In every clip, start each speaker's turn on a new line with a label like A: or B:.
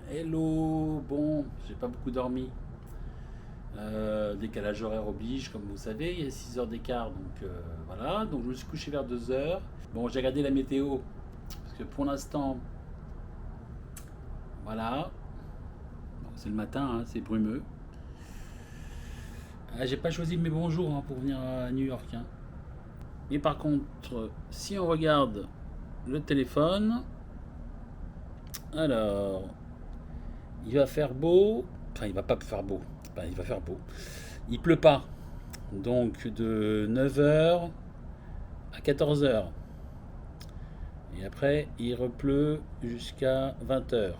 A: Hello, bon, j'ai pas beaucoup dormi. Décalage horaire oblige, comme vous savez, il y a 6 heures d'écart, donc voilà. Donc je me suis couché vers 2 heures. Bon, j'ai regardé la météo, parce que pour l'instant, voilà, bon, c'est le matin, hein, c'est brumeux. J'ai pas choisi mes bons jours hein, pour venir à New York. Hein. Mais par contre, si on regarde le téléphone, alors, il va faire beau, enfin il va pas faire beau, enfin, il va faire beau. Il pleut pas, donc de 9 heures à 14 heures. Et après, il repleut jusqu'à 20 heures.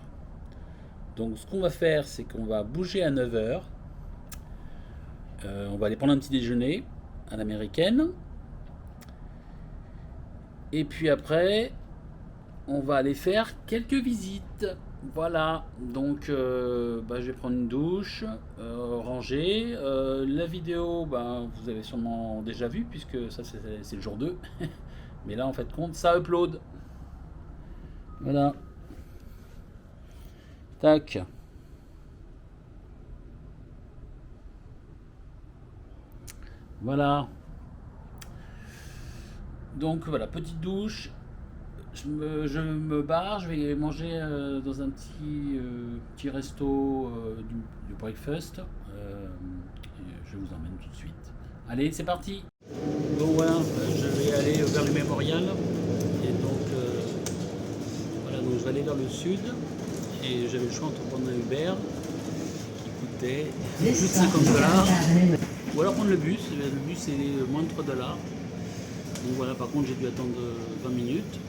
A: Donc ce qu'on va faire, c'est qu'on va bouger à 9 heures. On va aller prendre un petit déjeuner à l'américaine. Et puis après, on va aller faire quelques visites. Voilà, donc je vais prendre une douche, ranger. La vidéo, vous avez sûrement déjà vu, puisque ça c'est le jour 2. Mais là, en fait, compte, ça upload. Voilà. Tac. Voilà. Donc voilà, petite douche. Je me barre, je vais manger dans un petit resto du breakfast. Je vous emmène tout de suite. Allez, c'est parti. Bon voilà, je vais aller vers le mémorial. Et donc voilà, donc je vais aller vers le sud. Et j'avais le choix entre prendre un Uber qui coûtait plus de 50 $. Ou alors prendre le bus. Le bus c'est moins de 3 $. Donc voilà, par contre j'ai dû attendre 20 minutes.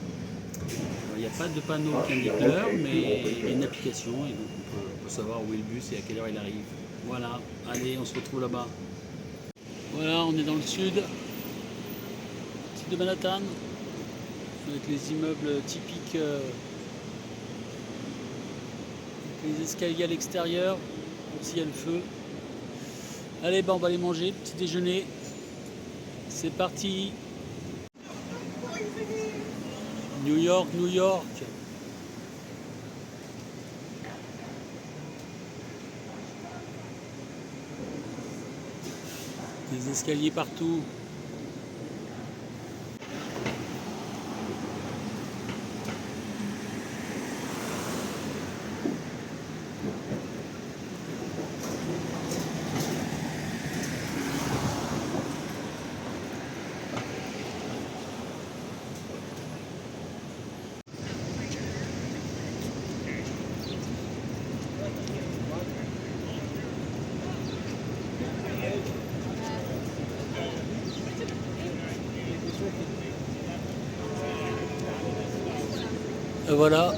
A: Il n'y a pas de panneau qui indique l'heure, mais il y a une application et donc on peut savoir où est le bus et à quelle heure il arrive. Voilà, allez, on se retrouve là-bas. Voilà, on est dans le sud de Manhattan, avec les immeubles typiques, avec les escaliers à l'extérieur, aussi il y a le feu. Allez, on va aller manger, petit déjeuner. C'est parti. New York, New York. Des escaliers partout. Et voilà.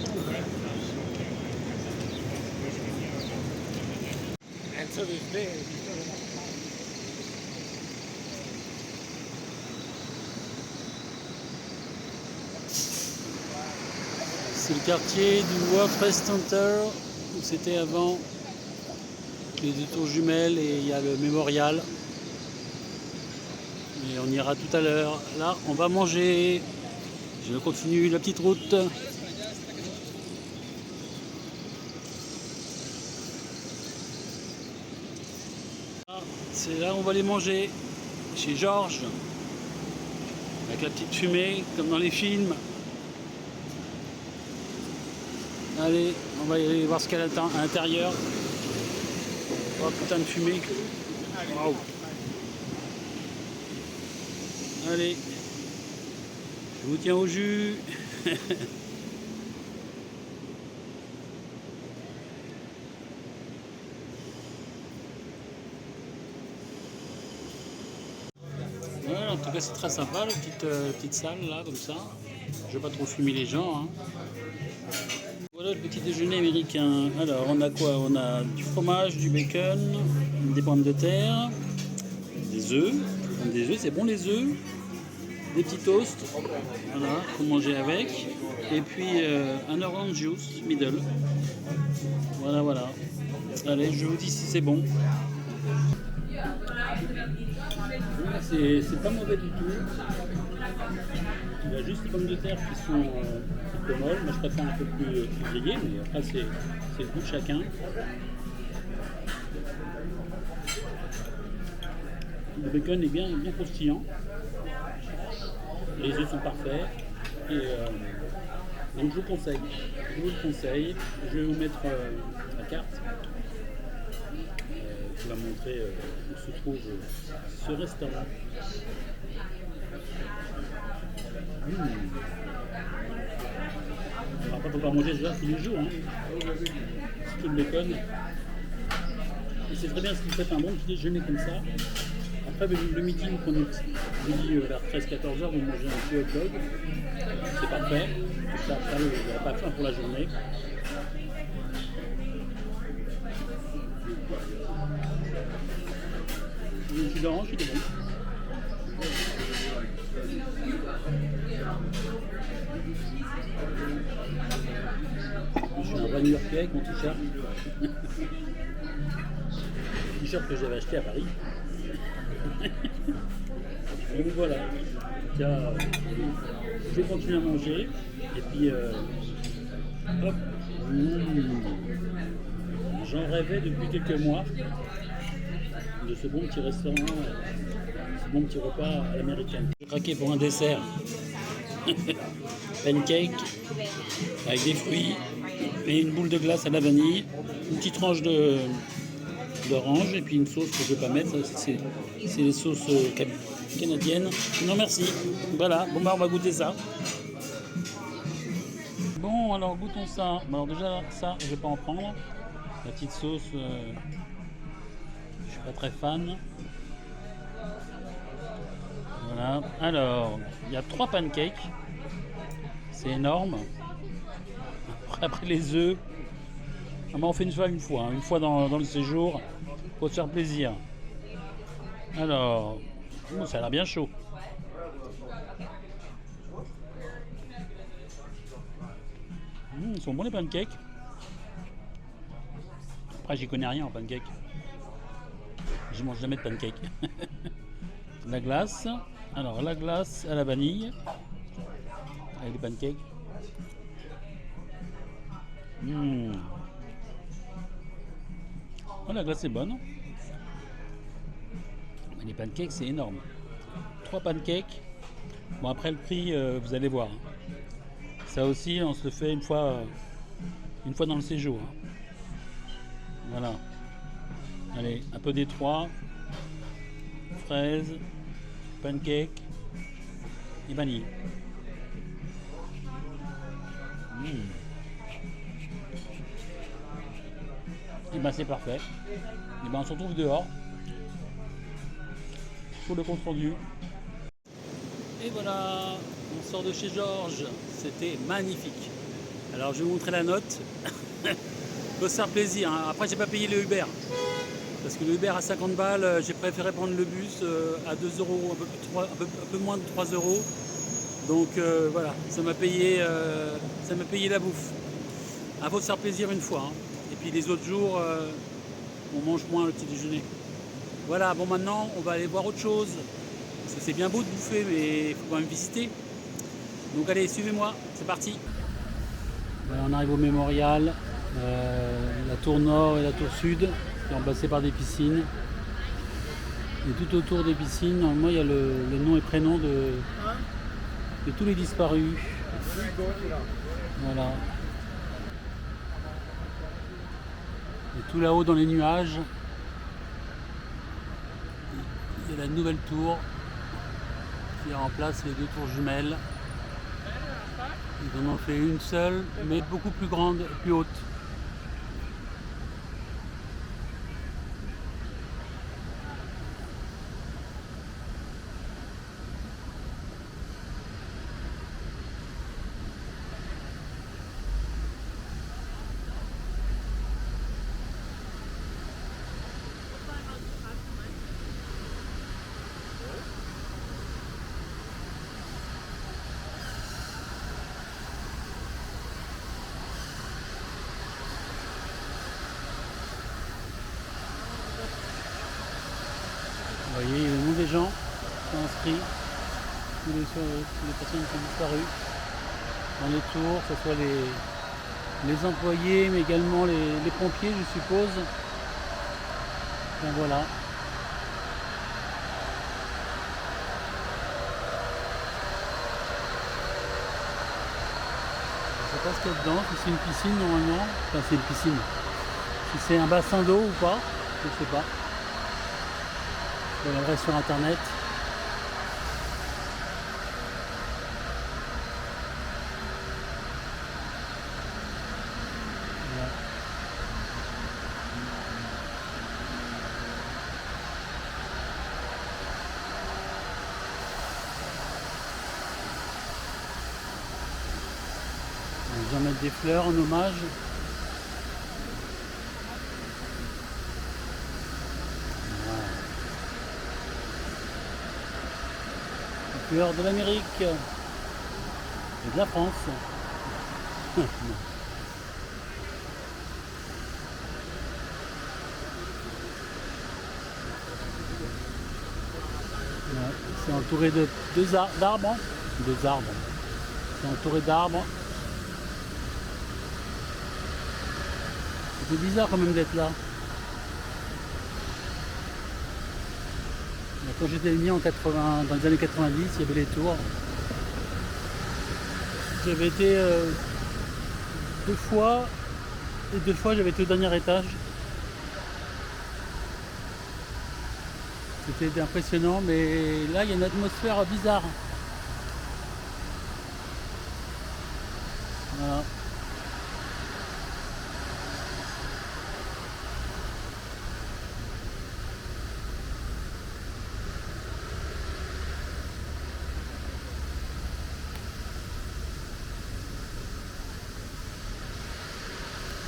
A: C'est le quartier du World Trade Center où c'était avant les deux tours jumelles et il y a le mémorial. Et on ira tout à l'heure. Là, on va manger. Je continue la petite route. C'est là où on va aller manger, chez Georges, avec la petite fumée, comme dans les films. Allez, on va aller voir ce qu'il y a à l'intérieur. Oh putain de fumée. Waouh. Allez, je vous tiens au jus. Ouais, en tout cas, c'est très sympa, la petite salle là, comme ça. Je vais pas trop fumer les gens. Hein. Voilà le petit déjeuner américain. Alors, on a quoi? On a du fromage, du bacon, des pommes de terre, des œufs. Des œufs, c'est bon les œufs. Des petits toasts. Voilà, pour manger avec. Et puis un orange juice, middle. Voilà, voilà. Allez, je vous dis si c'est bon. C'est pas mauvais du tout. Il y a juste les pommes de terre qui sont un peu molles. Moi je préfère un peu plus grillées, mais après c'est le goût de chacun. Le bacon est bien croustillant. Les œufs sont parfaits. Et donc je vous le conseille. Je vais vous mettre la carte qui va montrer où se trouve ce restaurant. Alors après, il ne faut pas manger ça tous les jours. Hein. C'est tout le bacon. Et c'est très bien si vous faites un bon petit déjeuner comme ça. Après, le midi, vous prenez le midi vers 13-14 heures, vous mangez un petit hot dog. C'est parfait. Ça, après, vous n'aurez pas faim pour la journée. Le jus d'orange, il est bon. Je suis un vrai New-Yorkais avec mon t-shirt. T-shirt que j'avais acheté à Paris. Donc voilà. Tiens, je vais continuer à manger. Et puis, hop. J'en rêvais depuis quelques mois de ce bon petit restaurant, ce bon petit repas à l'américaine. J'ai craqué pour un dessert. Pancake avec des fruits et une boule de glace à la vanille, une petite tranche d'orange et puis une sauce que je ne vais pas mettre, c'est les sauces canadiennes. Non merci. Voilà, bon bah on va goûter ça. Bon alors goûtons ça. Alors déjà ça je vais pas en prendre. La petite sauce, je suis pas très fan. Voilà. Alors il y a 3 pancakes. C'est énorme. Après les œufs, on fait une fois, une fois dans le séjour, pour se faire plaisir. Alors, ça a l'air bien chaud. Ils sont bons les pancakes. Après, j'y connais rien en pancakes. Je mange jamais de pancakes. La glace. Alors, la glace à la vanille. Avec des pancakes. Oh, la glace est bonne. Mais les pancakes, c'est énorme. 3 pancakes. Bon, après le prix, vous allez voir. Ça aussi, on se le fait une fois dans le séjour. Voilà. Allez, un peu d'étroit. Fraises, pancakes et vanille. Et ben c'est parfait. Et ben on se retrouve dehors pour le compte rendu. Et voilà, on sort de chez Georges. C'était magnifique. Alors je vais vous montrer la note. Faut se faire plaisir. Hein. Après j'ai pas payé le Uber. Parce que le Uber à 50 balles, j'ai préféré prendre le bus à 2 euros, un peu moins de 3 euros. Donc voilà, ça m'a payé la bouffe. Il faut se faire plaisir une fois. Hein. Et puis les autres jours, on mange moins le petit déjeuner. Voilà, bon maintenant, on va aller voir autre chose. Parce que c'est bien beau de bouffer, mais il faut quand même visiter. Donc allez, suivez-moi, c'est parti. Voilà, on arrive au mémorial, la tour nord et la tour sud, qui est remplacée par des piscines. Et tout autour des piscines, normalement, il y a le nom et prénom de tous les disparus. Voilà. Et tout là-haut dans les nuages, il y a la nouvelle tour qui remplace les 2 tours jumelles. Ils en ont fait une seule, mais beaucoup plus grande et plus haute. Vous voyez, il y a le nom des gens qui sont inscrits. tous les personnes qui ont disparu dans les tours, que ce soit les employés, mais également les pompiers, je suppose. Bien voilà. Je sais pas ce qu'il y a dedans, si c'est une piscine normalement. Enfin, c'est une piscine. Si c'est un bassin d'eau ou pas, je ne sais pas. Je regarderai sur internet. Voilà. Ils vont mettre des fleurs en hommage. Voilà. Les couleurs de l'Amérique et de la France. Voilà. C'est entouré de d'arbres. Deux arbres. C'est entouré d'arbres. C'est bizarre quand même d'être là. Quand j'étais venu dans les années 90, il y avait les tours. J'avais été 2 fois, et 2 fois j'avais été au dernier étage. C'était impressionnant, mais là il y a une atmosphère bizarre. Voilà.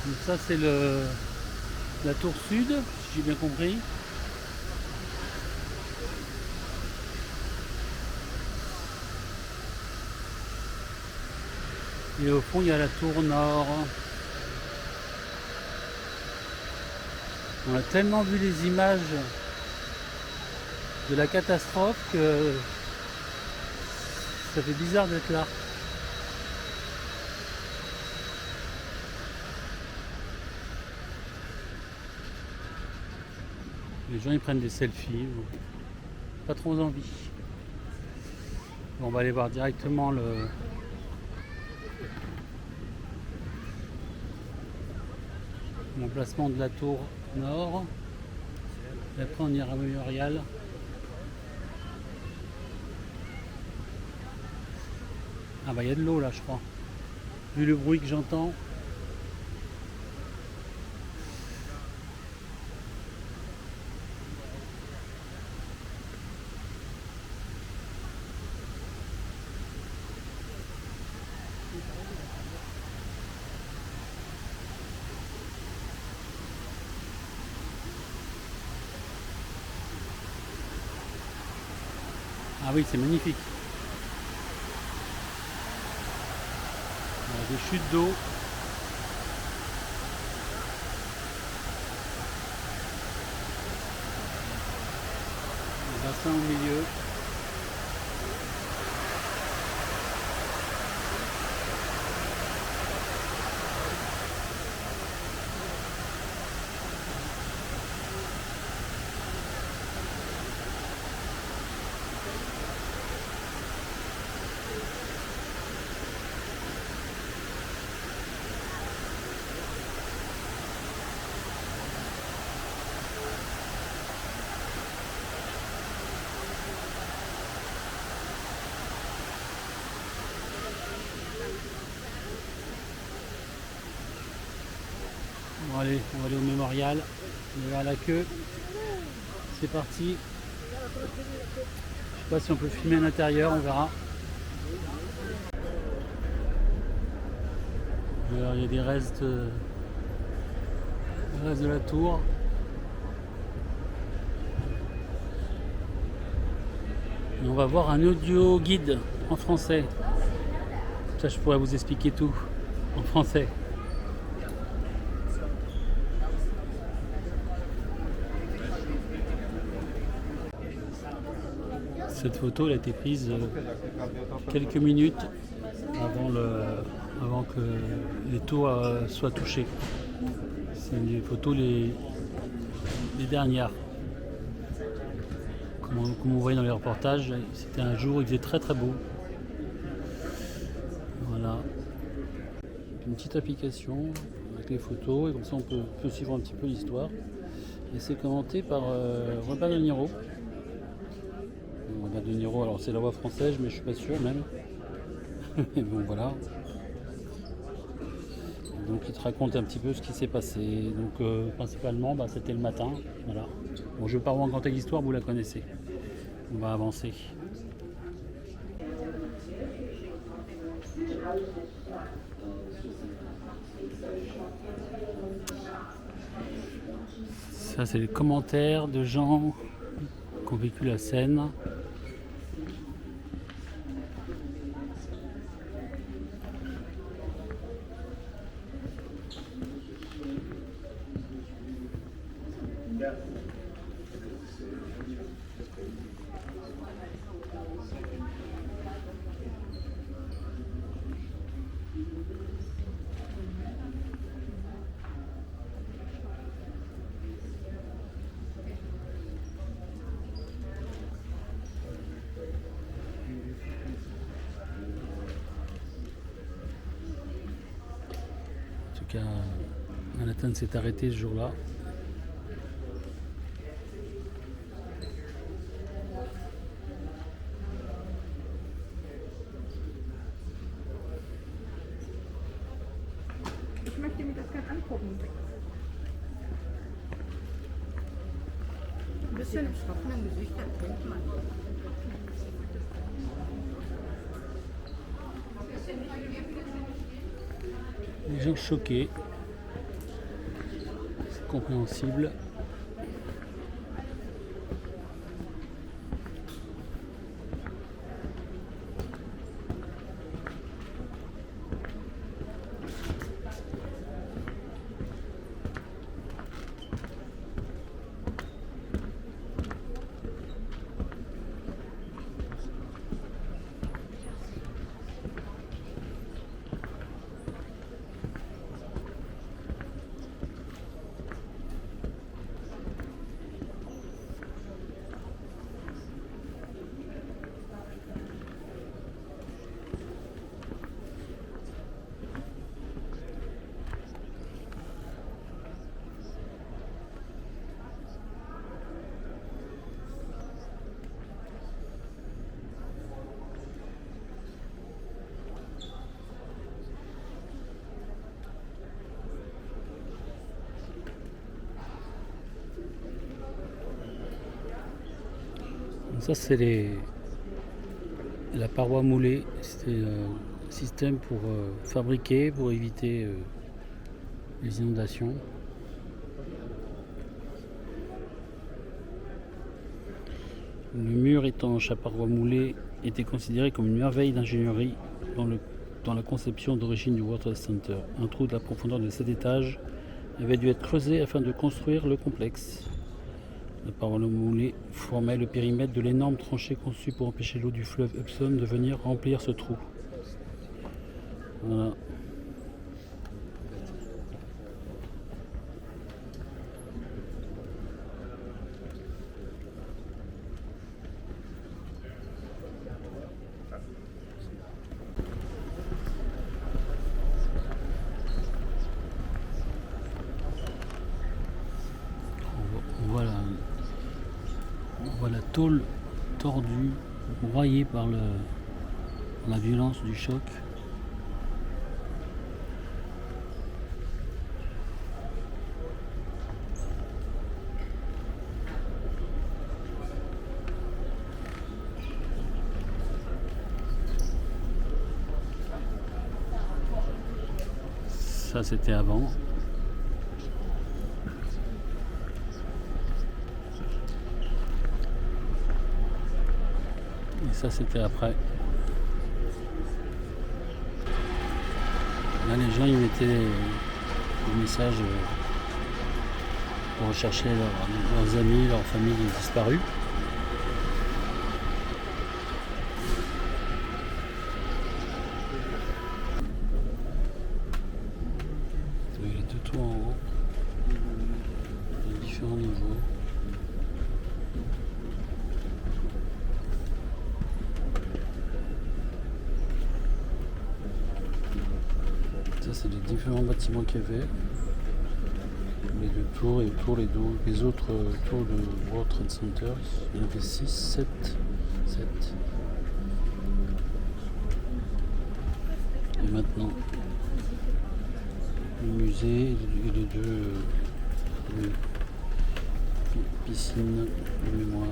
A: Donc ça c'est la tour sud, si j'ai bien compris. Et au fond il y a la tour nord. On a tellement vu les images de la catastrophe que ça fait bizarre d'être là. Les gens ils prennent des selfies, pas trop envie. Bon, on va aller voir directement l'emplacement de la tour nord. Et après on ira au mémorial. Ah bah il y a de l'eau là je crois. Vu le bruit que j'entends. Ah oui, c'est magnifique. Il y a des chutes d'eau. Un bassin au milieu. Bon allez, on va aller au mémorial. On va voir la queue. C'est parti. Je sais pas si on peut filmer à l'intérieur, on verra. Alors, il y a des restes de la tour. Et on va voir un audio guide en français. Ça, je pourrais vous expliquer tout en français. Cette photo elle a été prise quelques minutes avant que les taux soient touchés. C'est une des photos les dernières. Comme vous voyez dans les reportages, c'était un jour où il faisait très très beau. Voilà. Une petite application avec les photos et comme ça on peut suivre un petit peu l'histoire. Et c'est commenté par Robert De Niro. Robert De Niro, alors c'est la voix française mais je suis pas sûr même. Mais bon voilà. Donc il te raconte un petit peu ce qui s'est passé. Donc principalement c'était le matin. Voilà. Bon, je ne vais pas vous raconter l'histoire, vous la connaissez. On va avancer. Ça c'est les commentaires de gens qui ont vécu la scène. En tout cas, Manhattan s'est arrêté ce jour-là.
B: Ich möchte mir das gerne angucken. Ein bisschen im trockenen Gesicht erkennt man.
A: Les gens choqués, c'est compréhensible. Ça c'est la paroi moulée, c'est un système pour fabriquer, pour éviter les inondations. Le mur étanche à paroi moulée était considéré comme une merveille d'ingénierie dans la conception d'origine du World Trade Center. Un trou de la profondeur de 7 étages avait dû être creusé afin de construire le complexe. La paroi moulée formait le périmètre de l'énorme tranchée conçue pour empêcher l'eau du fleuve Hudson de venir remplir ce trou. Voilà. On voit la tôle tordue, broyée par la violence du choc. Ça c'était avant. Et ça c'était après. Là les gens ils mettaient des messages pour rechercher leurs amis, leurs familles disparus. Deux tours en haut, de différents niveaux. Ça, c'est les différents bâtiments qu'il y avait. Les deux tours et autour les autres tours de World Trade Center. Il y en avait 6, 7. Et maintenant, le musée et les deux piscines de mémoire.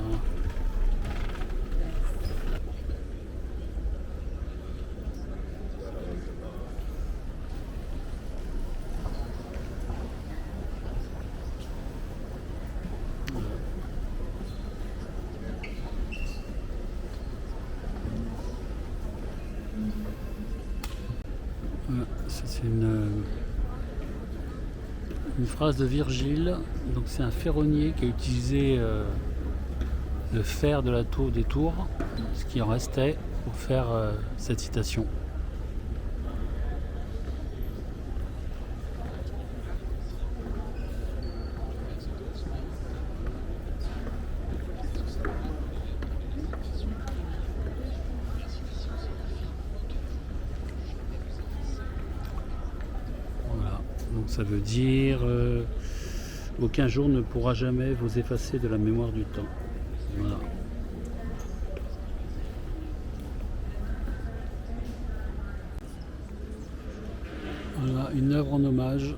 A: Voilà, ça c'est une phrase de Virgile. Donc c'est un ferronnier qui a utilisé le fer de la tour des tours, ce qui en restait, pour faire cette citation. Voilà, donc ça veut dire aucun jour ne pourra jamais vous effacer de la mémoire du temps. Voilà. Voilà une œuvre en hommage.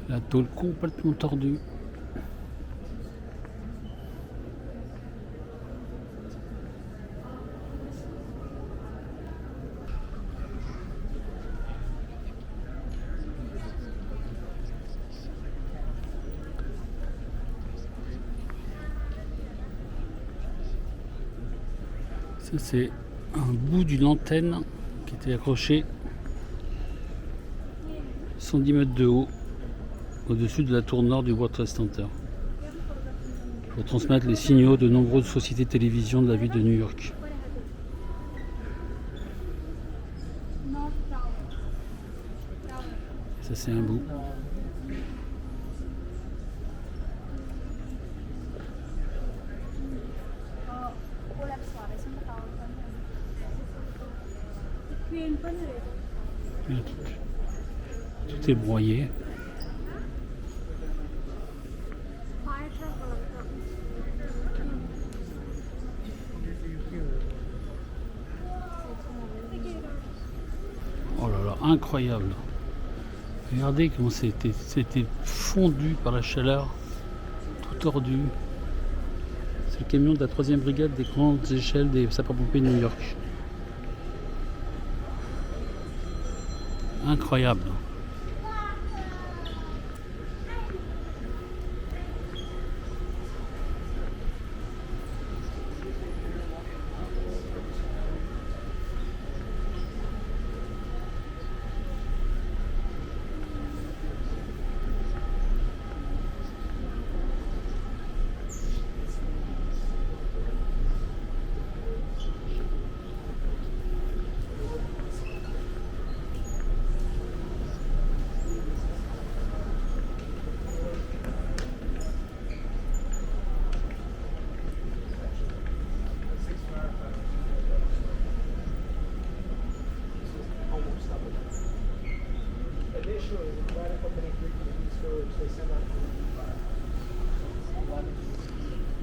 A: La tôle complètement tordue. Ça c'est un bout d'une antenne qui était accrochée 110 mètres de haut au-dessus de la tour nord du World Trade Center pour transmettre les signaux de nombreuses sociétés de télévision de la ville de New York. Ça c'est un bout. Tout est broyé. Oh là là, incroyable. Regardez comment c'était fondu par la chaleur, tout tordu. C'est le camion de la 3e brigade des grandes échelles des sapeurs-pompiers de New York. Incroyable.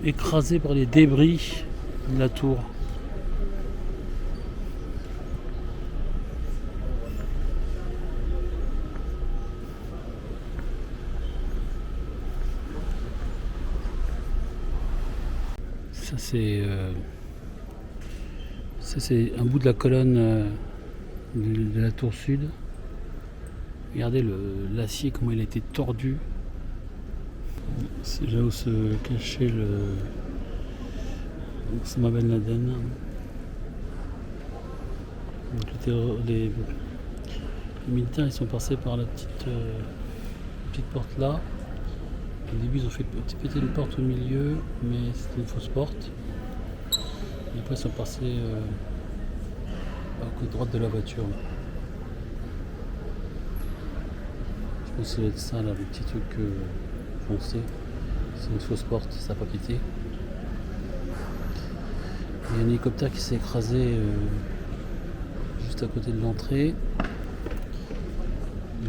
A: Écrasé par les débris de la tour. Ça c'est un bout de la colonne de la tour sud. Regardez l'acier, comment il a été tordu. C'est là où se cachait Osama Ben Laden. Donc, les militaires ils sont passés par la petite porte là. Au début ils ont fait péter une porte au milieu, mais c'était une fausse porte. Et après ils sont passés à côté droite de la voiture. Là. Je pense que ça doit être ça là, le petit truc foncé. C'est une fausse porte, ça n'a pas quitté. Il y a un hélicoptère qui s'est écrasé juste à côté de l'entrée.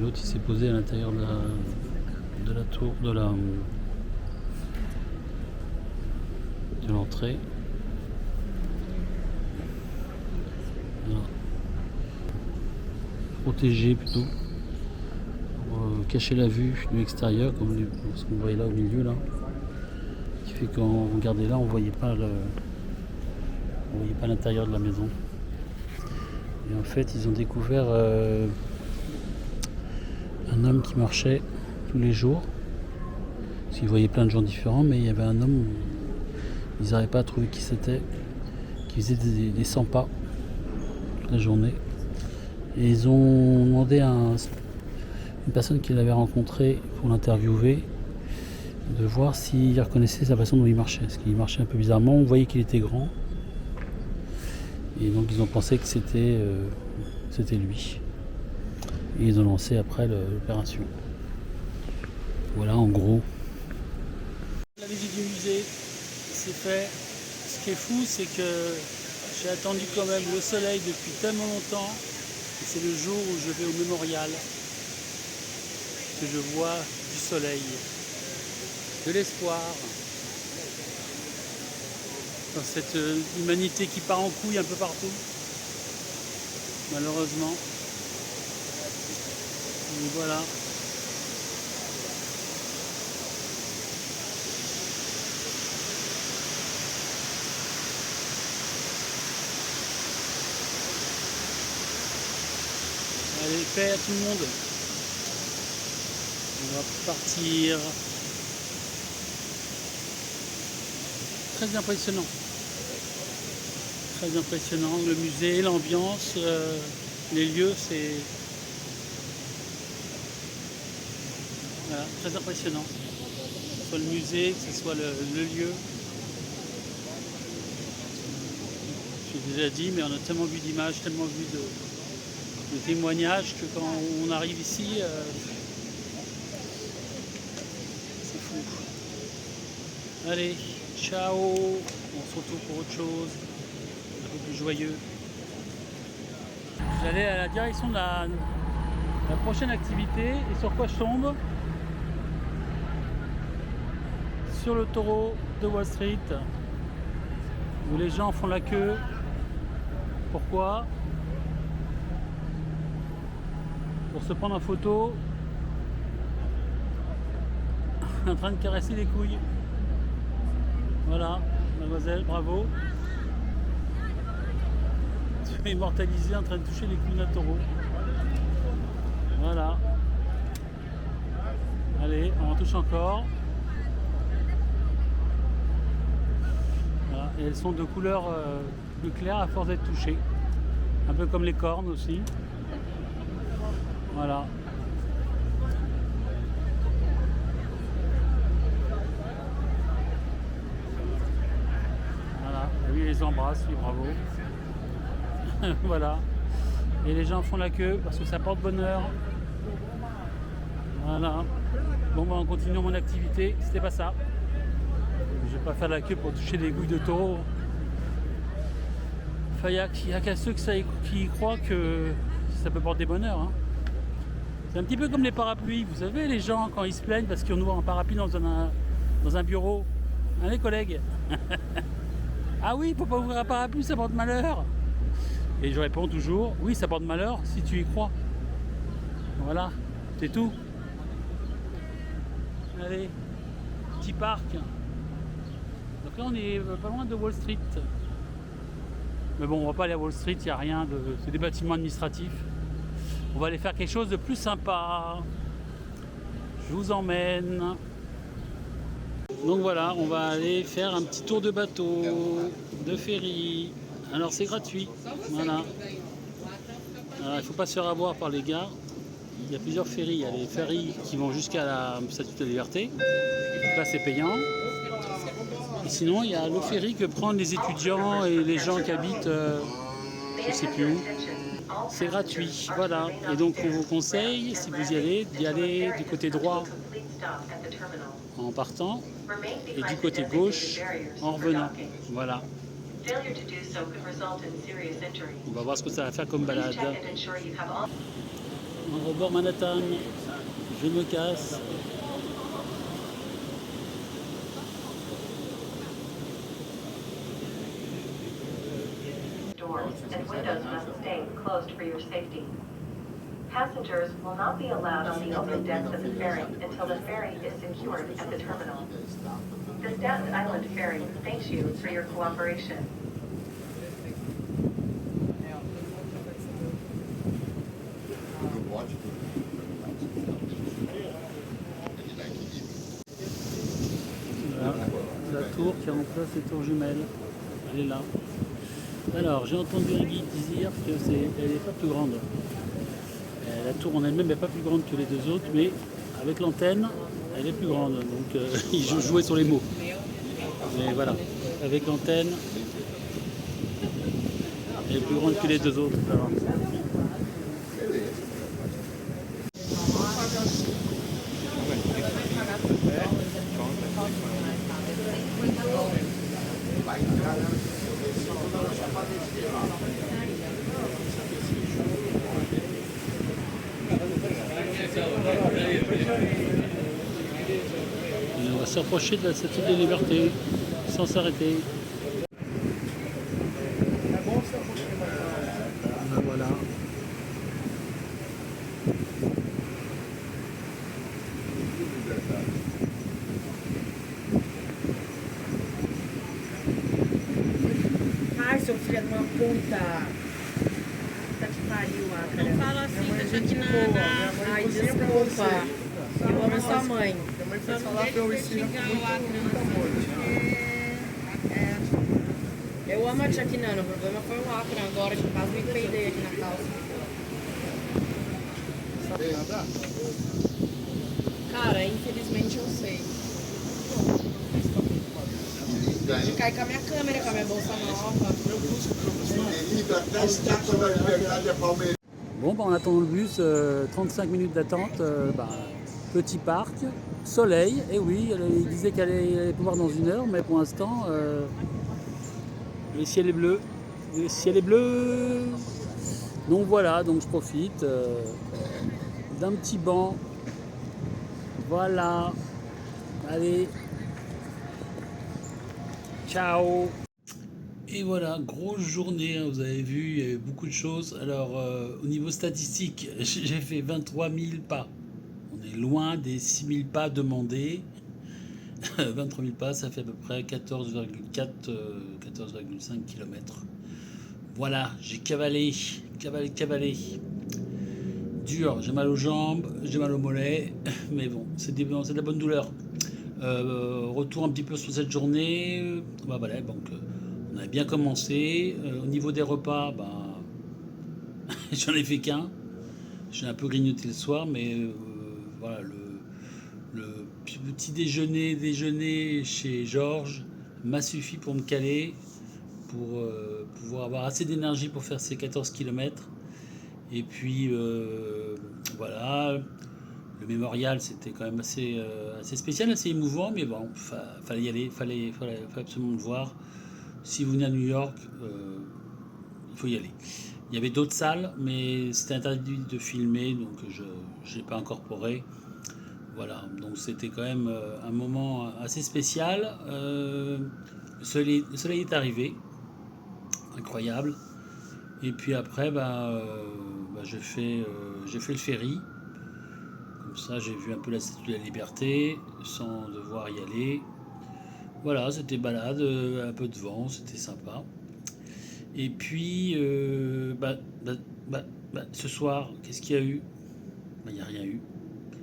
A: L'autre il s'est posé à l'intérieur de la tour, de l'entrée. Voilà. Protégé plutôt. Pour cacher la vue de l'extérieur, comme ce qu'on voyait là au milieu là. Qui fait quand on regardait là, on voyait pas l'intérieur de la maison. Et en fait, ils ont découvert un homme qui marchait tous les jours. Parce qu'ils voyaient plein de gens différents, mais il y avait un homme, ils n'arrivaient pas à trouver qui c'était, qui faisait des 100 pas toute la journée. Et ils ont demandé à une personne qu'il avait rencontrée pour l'interviewer, de voir s'il reconnaissait sa façon dont il marchait. Parce qu'il marchait un peu bizarrement, on voyait qu'il était grand. Et donc ils ont pensé que c'était lui. Et ils ont lancé après l'opération. Voilà en gros. La visite du musée, c'est fait. Ce qui est fou, c'est que j'ai attendu quand même le soleil depuis tellement longtemps. Et c'est le jour où je vais au mémorial que je vois du soleil, de l'espoir. Dans cette humanité qui part en couille un peu partout, malheureusement. Et voilà. Allez, paix à tout le monde. On va partir. Très impressionnant. Très impressionnant. Le musée, l'ambiance, les lieux, c'est voilà, très impressionnant. Que ce soit le musée, que ce soit le lieu. J'ai déjà dit, mais on a tellement vu d'images, tellement vu de témoignages que quand on arrive ici, c'est fou. Allez. Ciao, on se retrouve pour autre chose, un peu plus joyeux. J'allais à la direction de la prochaine activité et sur quoi je tombe? Sur le taureau de Wall Street, où les gens font la queue. Pourquoi? Pour se prendre en photo en train de caresser les couilles. Voilà, mademoiselle, bravo. Tu es immortalisé en train de toucher les couilles d'un taureau. Voilà. Allez, on en touche encore. Voilà. Et elles sont de couleur plus claire à force d'être touchées. Un peu comme les cornes aussi. Voilà. Lui les embrasse, lui bravo. Voilà. Et les gens font la queue parce que ça porte bonheur. Voilà. Bon bah on continue mon activité. C'était pas ça. Je vais pas faire la queue pour toucher des couilles de taureau. Enfin, il y a qu'à ceux qui croient que ça peut porter bonheur. Hein. C'est un petit peu comme les parapluies. Vous savez, les gens quand ils se plaignent parce qu'on ouvre un parapluie dans un bureau. Hein, les collègues. Ah oui, il ne faut pas ouvrir un parapluie, ça porte malheur. Et je réponds toujours, oui, ça porte malheur si tu y crois. Voilà, c'est tout. Allez, petit parc. Donc là, on est pas loin de Wall Street. Mais bon, on va pas aller à Wall Street, il n'y a rien, c'est des bâtiments administratifs. On va aller faire quelque chose de plus sympa. Je vous emmène. Donc voilà, on va aller faire un petit tour de bateau, de ferry. Alors c'est gratuit. Voilà. Alors, il ne faut pas se faire avoir par les gars. Il y a plusieurs ferries. Il y a les ferries qui vont jusqu'à la Statue de la Liberté. Donc là c'est payant. Et sinon il y a le ferry que prennent les étudiants et les gens qui habitent, je ne sais plus où. C'est gratuit, voilà. Et donc on vous conseille, si vous y allez, d'y aller du côté droit en partant et du côté gauche en revenant. Voilà. On va voir ce que ça va faire comme balade. Au revoir Manhattan, je me casse.
C: Doors and windows must stay closed for your safety. Passengers will not be allowed on the open decks of the ferry until the ferry is secured at the terminal. The Staten Island Ferry thanks you for your cooperation.
A: Voilà, la tour qui remplace les tours jumelles. Elle est là. Alors, j'ai entendu un guide dire qu'elle n'est pas plus grande. La tour en elle-même n'est pas plus grande que les deux autres, mais avec l'antenne, elle est plus grande. Donc, ils jouaient sur les mots. Mais voilà, avec l'antenne, elle est plus grande que les deux autres. Alors. Et on va s'approcher de la Statue de la Liberté sans s'arrêter. Voilà.
B: Ai, seu filho de uma puta. Puta que pariu, Acra.
D: Não fala assim,
B: Minha mãe
D: tá
B: é muito
D: chateada.
B: boa. Ai, desculpa. Eu amo sua mãe.
E: Minha mãe
D: Só
E: fez
D: não
E: falar pra eu
D: deixa
E: ensinar
D: xingar
E: com
D: o Acre,
E: muito
D: não.
E: amor.
B: Eu amo a tia Quinana. O problema foi o Acra agora, que quase me peidei aqui na calça.
E: Sabe nadar?
B: Cara, infelizmente eu sei. De cair com a minha câmera, com a minha bolsa nova.
A: Bon, bah, on attend le bus, 35 minutes d'attente, petit parc, soleil, et oui, il disait qu'elle allait pouvoir dans 1 heure, mais pour l'instant, le ciel est bleu, le ciel est bleu. Donc voilà, donc je profite d'un petit banc, voilà, allez, ciao. Et voilà, grosse journée, hein, vous avez vu, il y avait beaucoup de choses. Alors, au niveau statistique, j'ai fait 23 000 pas. On est loin des 6 000 pas demandés. 23 000 pas, ça fait à peu près 14,4, 14,5 km. Voilà, j'ai cavalé. Dur, j'ai mal aux jambes, j'ai mal aux mollets, mais bon, c'est de la bonne douleur. Retour un petit peu sur cette journée. Voilà, donc... on a bien commencé. Au niveau des repas, j'en ai fait qu'un. J'ai un peu grignoté le soir, mais voilà, le petit déjeuner chez Georges m'a suffi pour me caler, pour pouvoir avoir assez d'énergie pour faire ces 14 km. Et puis voilà, le mémorial c'était quand même assez spécial, assez émouvant, mais bon, fallait y aller, fallait absolument le voir. Si vous venez à New York, il faut y aller. Il y avait d'autres salles, mais c'était interdit de filmer, donc je n'ai pas incorporé. Voilà, donc c'était quand même un moment assez spécial. Le soleil est arrivé, incroyable. Et puis après, j'ai fait le ferry. Comme ça, j'ai vu un peu la Statue de la Liberté, sans devoir y aller. Voilà, c'était balade, un peu de vent, c'était sympa. Et puis, Ce soir, qu'est-ce qu'il y a eu? Il n'y a rien eu.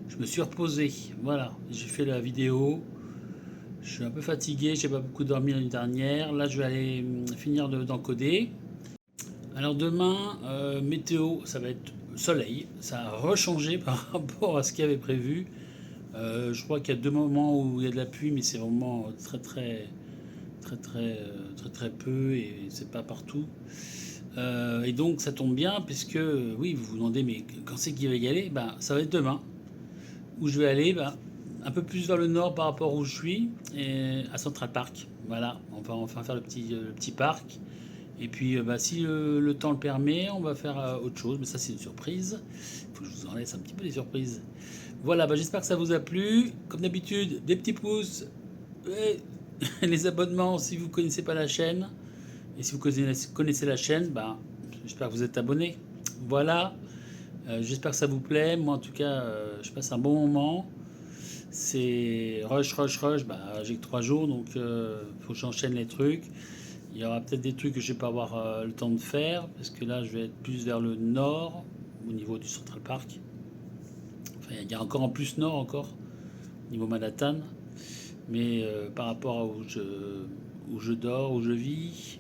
A: Je me suis reposé, voilà, j'ai fait la vidéo. Je suis un peu fatigué, j'ai pas beaucoup dormi l'année dernière. Là, je vais aller finir d'encoder. Alors demain, météo, ça va être soleil. Ça a rechangé par rapport à ce qu'il y avait prévu. Je crois qu'il y a 2 moments où il y a de la pluie, mais c'est vraiment très peu et c'est pas partout. Et donc ça tombe bien puisque oui, vous vous demandez mais quand c'est qu'il va y aller? Ça va être demain où je vais aller un peu plus vers le nord par rapport où je suis et à Central Park. Voilà, on va enfin faire le petit parc. Et puis si le temps le permet, on va faire autre chose, mais ça c'est une surprise. Il faut que je vous en laisse un petit peu des surprises. Voilà, j'espère que ça vous a plu. Comme d'habitude, des petits pouces, et les abonnements si vous ne connaissez pas la chaîne. Et si vous connaissez la chaîne, j'espère que vous êtes abonné. Voilà, j'espère que ça vous plaît. Moi en tout cas, je passe un bon moment. C'est rush. J'ai que 3 jours, donc faut que j'enchaîne les trucs. Il y aura peut-être des trucs que je vais pas avoir le temps de faire, parce que là je vais être plus vers le nord, au niveau du Central Park. Enfin, il y a encore en plus nord encore, niveau Manhattan. Mais par rapport à où je dors, où je vis,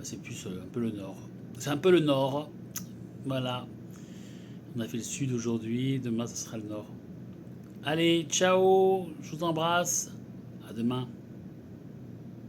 A: c'est plus un peu le nord. C'est un peu le nord. Voilà. On a fait le sud aujourd'hui, demain ça sera le nord. Allez, ciao, je vous embrasse. À demain.